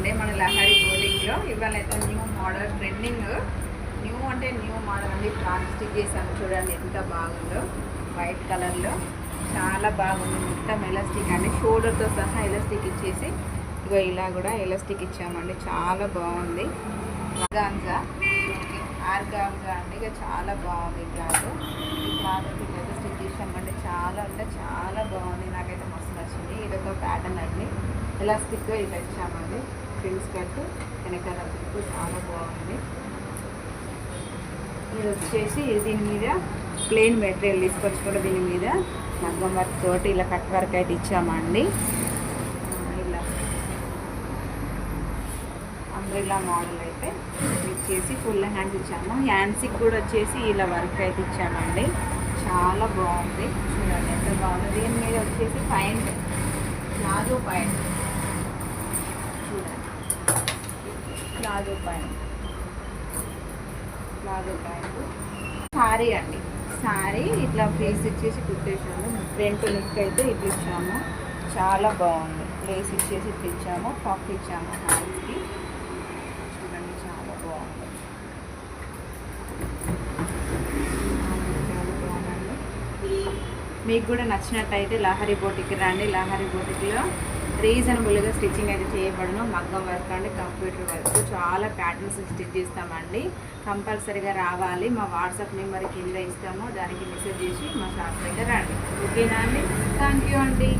అండి మన లహరి బోటిక్లో. ఇవాళ అయితే న్యూ మోడల్ ట్రెండింగ్, న్యూ అంటే న్యూ మోడల్ అండి. ఫ్రాక్ స్టిచ్ చేసాము చూడండి ఎంత బాగుందో, వైట్ కలర్లో చాలా బాగుంది. మొత్తం ఎలాస్టిక్ అండి, షోల్డర్తో సహా ఎలాస్టిక్ ఇచ్చేసి ఇగో ఇలా కూడా ఎలాస్టిక్ ఇచ్చామండి. చాలా బాగుంది. ఆర్గాన్జా అండి, ఇక చాలా బాగుంది క్లాత్. ఈ క్లాత్ అయితే స్టిచ్ చేసామండి. చాలా అంటే చాలా బాగుంది, నాకైతే మస్తు నచ్చింది. ఇదొక ప్యాటర్న్ అండి, ఎలాస్టిక్గా ఇలా ఇచ్చామండి. ఫ్రిల్స్ కట్టు వెనకాల చుట్టూ చాలా బాగుంది. ఇది వచ్చేసి దీని మీద ప్లెయిన్ మెటీరియల్ తీసుకొచ్చి కూడా దీని మీద మగ్గం వర్క్ తోటి ఇలా కట్ వర్క్ అయితే ఇచ్చామండి. ఇలా అంబ్రెల్లా మోడల్ అయితే ఇచ్చేసి ఫుల్ హ్యాండ్స్ ఇచ్చాము. హ్యాండ్స్కి కూడా వచ్చేసి ఇలా వర్క్ అయితే ఇచ్చామండి. చాలా బాగుంది చూడండి ఎంత బాగుంది. దీని మీద వచ్చేసి పాయింట్, ప్లాజో పాయింట్ చూడండి, ప్లాజో పాయింట్ సారీ అండి. సారీ ఇట్లా ప్లేస్ ఇచ్చేసి కుట్టేసాము. ఫ్రంట్ లుక్ అయితే ఇట్లా ఇచ్చాము. చాలా బాగుంది. ప్లేస్ ఇచ్చేసి ఇట్లా ఇచ్చాము. పఫ్ ఇచ్చాము హ్యాండ్స్కి చూడండి, చాలా బాగుంది. చాలా బాగుందండి. మీకు కూడా నచ్చినట్టయితే లహరి బోటిక్కి రండి. లహరి బోటిక్లో రీజనబుల్గా స్టిచ్చింగ్ అయితే చేయబడను. మగ్గం వర్క్ అండి, కంప్యూటర్ వర్క్, చాలా ప్యాటర్న్స్ స్టిచ్ చేస్తామండి. కంపల్సరీగా రావాలి. మా వాట్సాప్ నెంబర్ కింద ఇస్తాము, దానికి మెసేజ్ చేసి మా షాప్ దగ్గర రండి. ఓకేనా అండి? థ్యాంక్ యూ అండి.